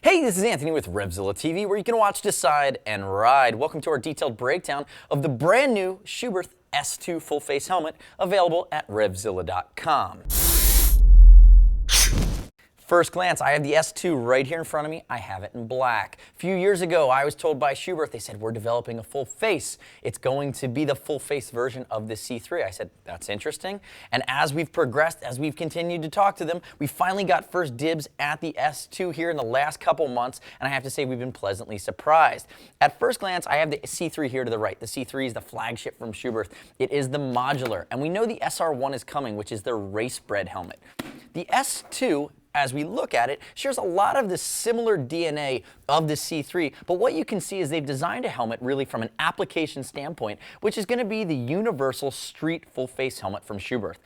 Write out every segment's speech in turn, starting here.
Hey, this is Anthony with RevZilla TV, where you can watch, decide, and ride. Welcome to our detailed breakdown of the brand new Schuberth S2 full face helmet available at RevZilla.com. First glance, I have the S2 right here in front of me. I have it in black. A few years ago, I was told by Schuberth, they said, we're developing a full face. It's going to be the full face version of the C3. I said, that's interesting. And as we've progressed, as we've continued to talk to them, we finally got first dibs at the S2 here in the last couple months, and I have to say we've been pleasantly surprised. At first glance, I have the C3 here to the right. The C3 is the flagship from Schuberth. It is the modular, and we know the SR1 is coming, which is their race bred helmet. The S2, as we look at it, shares a lot of the similar DNA of the C3, but what you can see is they've designed a helmet really from an application standpoint, which is going to be the universal street full face helmet from Schuberth.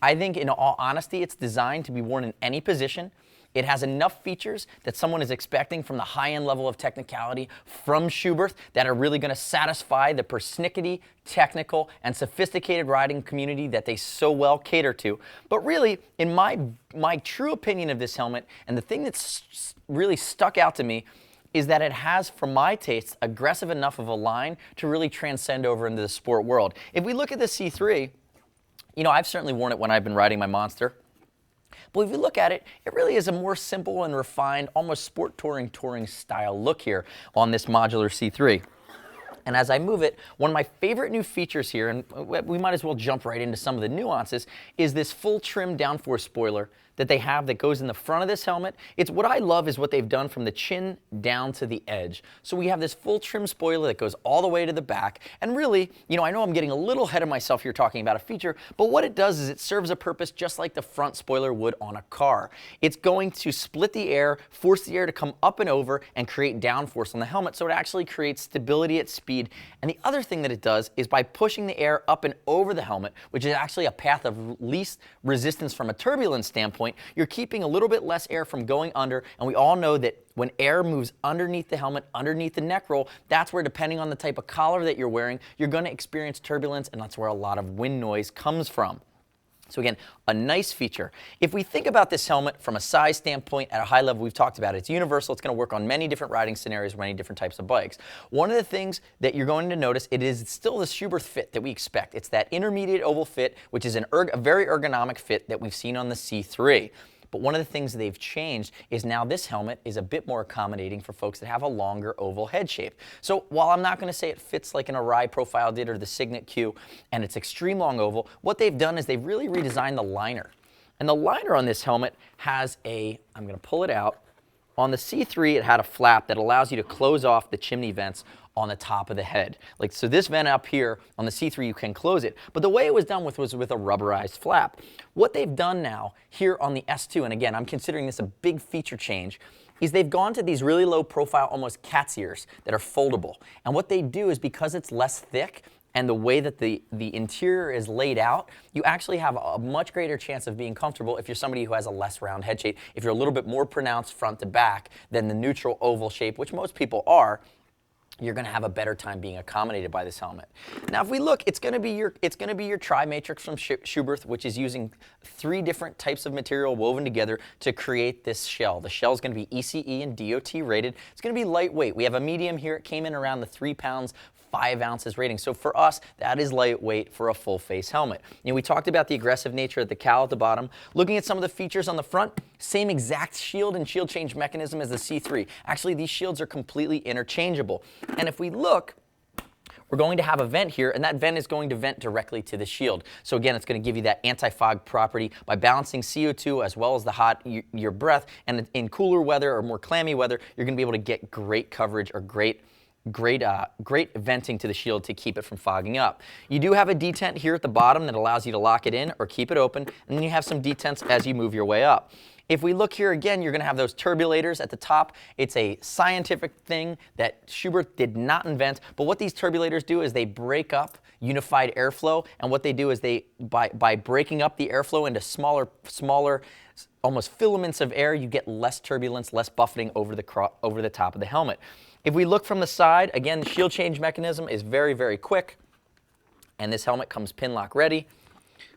I think in all honesty, it's designed to be worn in any position. It has enough features that someone is expecting from the high-end level of technicality from Schuberth that are really going to satisfy the persnickety, technical, and sophisticated riding community that they so well cater to. But really, in my true opinion of this helmet, and the thing that's really stuck out to me, is that it has, for my taste, aggressive enough of a line to really transcend over into the sport world. If we look at the C3, you know, I've certainly worn it when I've been riding my Monster. But if you look at it, it really is a more simple and refined, almost sport touring style look here on this modular C3. And as I move it, one of my favorite new features here, and we might as well jump right into some of the nuances, is this full trim downforce spoiler that they have that goes in the front of this helmet. It's what I love is what they've done from the chin down to the edge. So we have this full trim spoiler that goes all the way to the back. And really, you know, I know I'm getting a little ahead of myself here talking about a feature, but what it does is it serves a purpose just like the front spoiler would on a car. It's going to split the air, force the air to come up and over, and create downforce on the helmet, so it actually creates stability at speed. And the other thing that it does is by pushing the air up and over the helmet, which is actually a path of least resistance from a turbulence standpoint, you're keeping a little bit less air from going under, and we all know that when air moves underneath the helmet, underneath the neck roll, that's where, depending on the type of collar that you're wearing, you're going to experience turbulence, and that's where a lot of wind noise comes from. So again, a nice feature. If we think about this helmet from a size standpoint at a high level, we've talked about it. It's universal. It's going to work on many different riding scenarios, many different types of bikes. One of the things that you're going to notice, it is still the Schuberth fit that we expect. It's that intermediate oval fit, which is a very ergonomic fit that we've seen on the C3. But one of the things they've changed is now this helmet is a bit more accommodating for folks that have a longer oval head shape. So while I'm not going to say it fits like an Arai profile did or the Signet Q, and it's extreme long oval, what they've done is they've really redesigned the liner. And the liner on this helmet has I'm going to pull it out. On the C3, it had a flap that allows you to close off the chimney vents on the top of the head. Like, so this vent up here on the C3, you can close it. But the way it was done was with a rubberized flap. What they've done now here on the S2, and again, I'm considering this a big feature change, is they've gone to these really low profile, almost cat's ears that are foldable. And what they do is, because it's less thick, and the way that the interior is laid out, you actually have a much greater chance of being comfortable if you're somebody who has a less round head shape, if you're a little bit more pronounced front to back than the neutral oval shape, which most people are. You're going to have a better time being accommodated by this helmet. Now, if we look, it's going to be your tri-matrix from Schuberth, which is using 3 different types of material woven together to create this shell. The shell is going to be ECE and DOT rated. It's going to be lightweight. We have a medium here. It came in around the 3 pounds, 5 ounces rating. So for us, that is lightweight for a full face helmet. You know, we talked about the aggressive nature of the cowl at the bottom. Looking at some of the features on the front, same exact shield and shield change mechanism as the C3. Actually, these shields are completely interchangeable. And if we look, we're going to have a vent here, and that vent is going to vent directly to the shield. So again, it's going to give you that anti-fog property by balancing CO2 as well as the hot your breath. And in cooler weather or more clammy weather, you're going to be able to get great coverage or great venting to the shield to keep it from fogging up. You do have a detent here at the bottom that allows you to lock it in or keep it open, and then you have some detents as you move your way up. If we look here again, you're going to have those turbulators at the top. It's a scientific thing that Schuberth did not invent, but what these turbulators do is they break up unified airflow, and what they do is by breaking up the airflow into smaller almost filaments of air, you get less turbulence, less buffeting over the top of the helmet. If we look from the side, again, the shield change mechanism is very, very quick, and this helmet comes pin lock ready.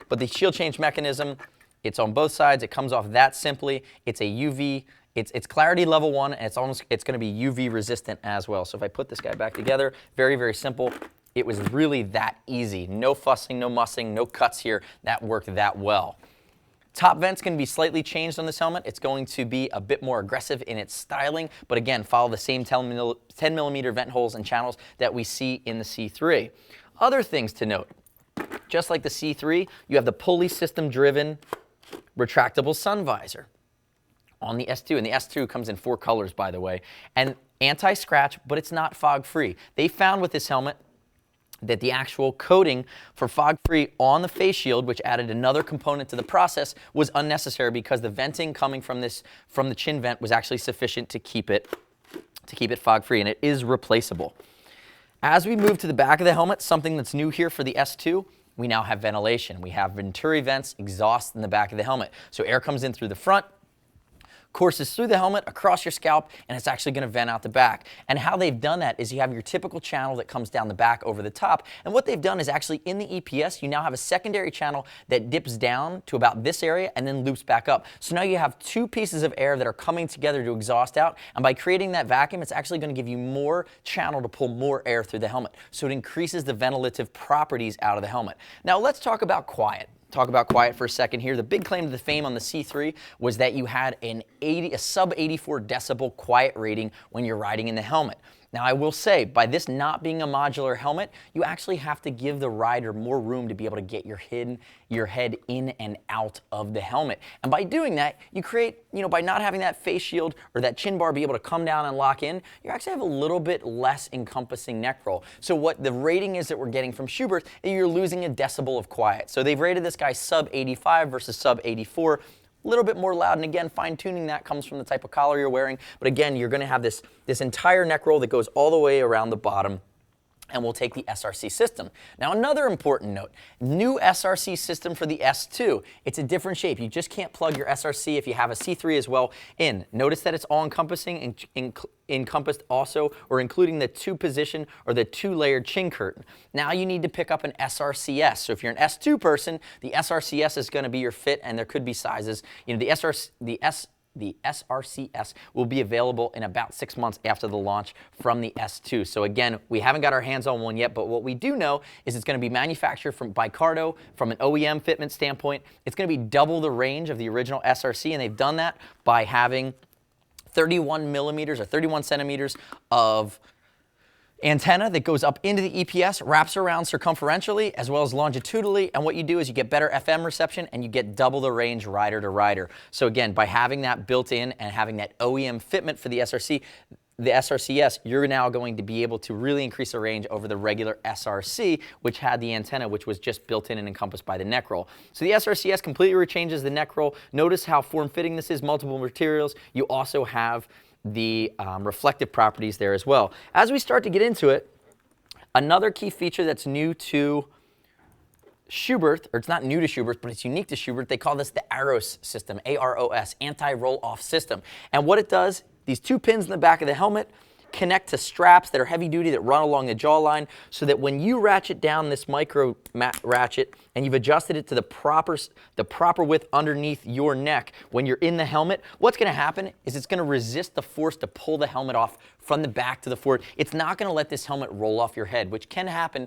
But the shield change mechanism, it's on both sides. It comes off that simply. It's a UV It's clarity level 1, and it's going to be UV resistant as well. So if I put this guy back together, very, very simple. It was really that easy. No fussing, no mussing, no cuts here. That worked that well. Top vent's going to be slightly changed on this helmet. It's going to be a bit more aggressive in its styling, but again, follow the same 10 millimeter vent holes and channels that we see in the C3. Other things to note, just like the C3, you have the pulley system driven retractable sun visor on the S2, and the S2 comes in 4 colors, by the way, and anti-scratch, but it's not fog-free. They found with this helmet that the actual coating for fog-free on the face shield, which added another component to the process, was unnecessary because the venting coming from the chin vent was actually sufficient to keep it fog-free, and it is replaceable. As we move to the back of the helmet, something that's new here for the S2, we now have ventilation. We have venturi vents, exhaust in the back of the helmet. So air comes in through the front, courses through the helmet, across your scalp, and it's actually going to vent out the back. And how they've done that is you have your typical channel that comes down the back over the top. And what they've done is actually in the EPS, you now have a secondary channel that dips down to about this area and then loops back up. So now you have 2 pieces of air that are coming together to exhaust out. And by creating that vacuum, it's actually going to give you more channel to pull more air through the helmet. So it increases the ventilative properties out of the helmet. Now let's talk about quiet. Talk about quiet for a second here. The big claim to the fame on the C3 was that you had a sub 84 decibel quiet rating when you're riding in the helmet. Now I will say, by this not being a modular helmet, you actually have to give the rider more room to be able to get your head in and out of the helmet. And by doing that, you create, by not having that face shield or that chin bar be able to come down and lock in, you actually have a little bit less encompassing neck roll. So what the rating is that we're getting from Schuberth is you're losing a decibel of quiet. So they've rated this guy sub 85 versus sub 84. A little bit more loud, and again, fine-tuning that comes from the type of collar you're wearing. But again, you're going to have this entire neck roll that goes all the way around the bottom, and we'll take the SRC system. Now, another important note, new SRC system for the S2. It's a different shape. You just can't plug your SRC if you have a C3 as well in. Notice that it's all-encompassing, encompassed also, or including the 2-position or the 2-layered chin curtain. Now you need to pick up an SRCS. So if you're an S2 person, the SRCS is going to be your fit, and there could be sizes. The SRCS will be available in about 6 months after the launch from the S2. So again, we haven't got our hands on one yet, but what we do know is it's going to be manufactured by Cardo from an OEM fitment standpoint. It's going to be double the range of the original SRC, and they've done that by having 31 millimeters or 31 centimeters of antenna that goes up into the EPS, wraps around circumferentially as well as longitudinally, and what you do is you get better FM reception and you get double the range rider to rider. So again, by having that built in and having that OEM fitment for the SRCS, you're now going to be able to really increase the range over the regular SRC, which had the antenna, which was just built in and encompassed by the neck roll. So the SRCS completely changes the neck roll. Notice how form-fitting this is, multiple materials. You also have the reflective properties there as well. As we start to get into it, another key feature that's new to Schuberth, or it's not new to Schuberth, but it's unique to Schuberth, they call this the Eros System, A-R-O-S, anti-roll-off system. And what it does, these 2 pins in the back of the helmet connect to straps that are heavy duty that run along the jawline, so that when you ratchet down this micro ratchet and you've adjusted it to the proper width underneath your neck, when you're in the helmet, what's going to happen is it's going to resist the force to pull the helmet off from the back to the forward. It's not going to let this helmet roll off your head, which can happen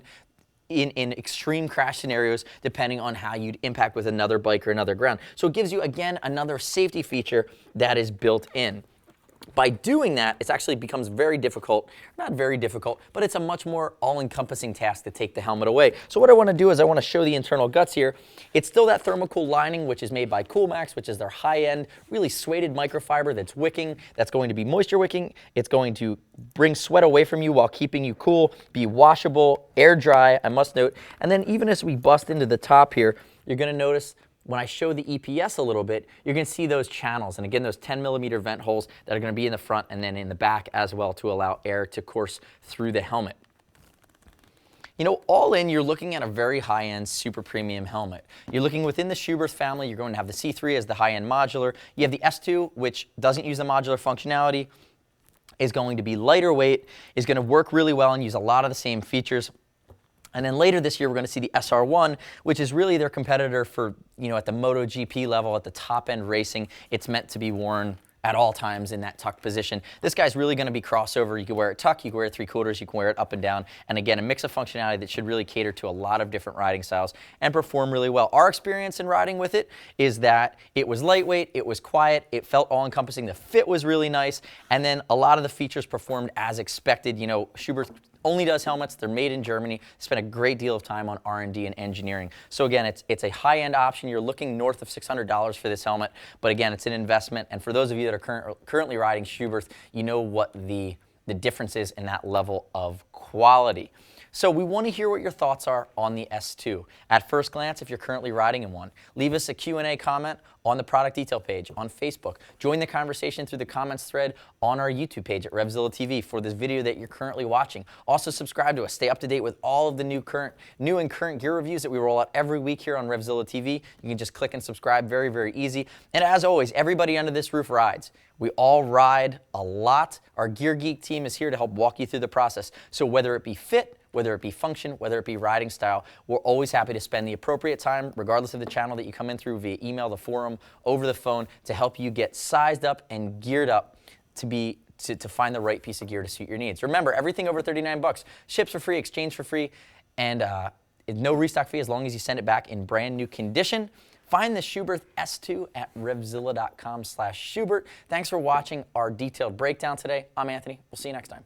in extreme crash scenarios depending on how you'd impact with another bike or another ground. So it gives you, again, another safety feature that is built in. By doing that, it actually becomes very difficult, not very difficult, but it's a much more all-encompassing task to take the helmet away. So what I want to do is I want to show the internal guts here. It's still that thermocool lining, which is made by Coolmax, which is their high-end, really suede microfiber that's wicking, that's going to be moisture wicking. It's going to bring sweat away from you while keeping you cool, be washable, air dry, I must note. And then even as we bust into the top here, you're going to notice when I show the EPS a little bit, you're going to see those channels. And again, those 10 millimeter vent holes that are going to be in the front and then in the back as well to allow air to course through the helmet. You know, all in, you're looking at a very high-end, super premium helmet. You're looking within the Schuberth family. You're going to have the C3 as the high-end modular. You have the S2, which doesn't use the modular functionality, is going to be lighter weight, is going to work really well and use a lot of the same features. And then later this year, we're going to see the SR1, which is really their competitor for, at the MotoGP level, at the top-end racing. It's meant to be worn at all times in that tuck position. This guy's really going to be crossover. You can wear it tuck, you can wear it 3/4, you can wear it up and down. And again, a mix of functionality that should really cater to a lot of different riding styles and perform really well. Our experience in riding with it is that it was lightweight, it was quiet, it felt all-encompassing, the fit was really nice, and then a lot of the features performed as expected. You know, Schuberth only does helmets. They're made in Germany. Spent a great deal of time on R&D and engineering. So again, it's a high-end option. You're looking north of $600 for this helmet, but again, it's an investment. And for those of you that are currently riding Schuberth, you know what the difference is in that level of quality. So we want to hear what your thoughts are on the S2. At first glance, if you're currently riding in one, leave us a Q&A comment on the product detail page on Facebook. Join the conversation through the comments thread on our YouTube page at RevZilla TV for this video that you're currently watching. Also subscribe to us. Stay up to date with all of the new and current gear reviews that we roll out every week here on RevZilla TV. You can just click and subscribe. Very, very easy. And as always, everybody under this roof rides. We all ride a lot. Our Gear Geek team is here to help walk you through the process. So whether it be fit, whether it be function, whether it be riding style, we're always happy to spend the appropriate time, regardless of the channel that you come in through, via email, the forum, over the phone, to help you get sized up and geared up to find the right piece of gear to suit your needs. Remember, everything over 39 bucks, ships for free, exchange for free, and no restock fee as long as you send it back in brand new condition. Find the Schuberth S2 at RevZilla.com/Schubert. Thanks for watching our detailed breakdown today. I'm Anthony. We'll see you next time.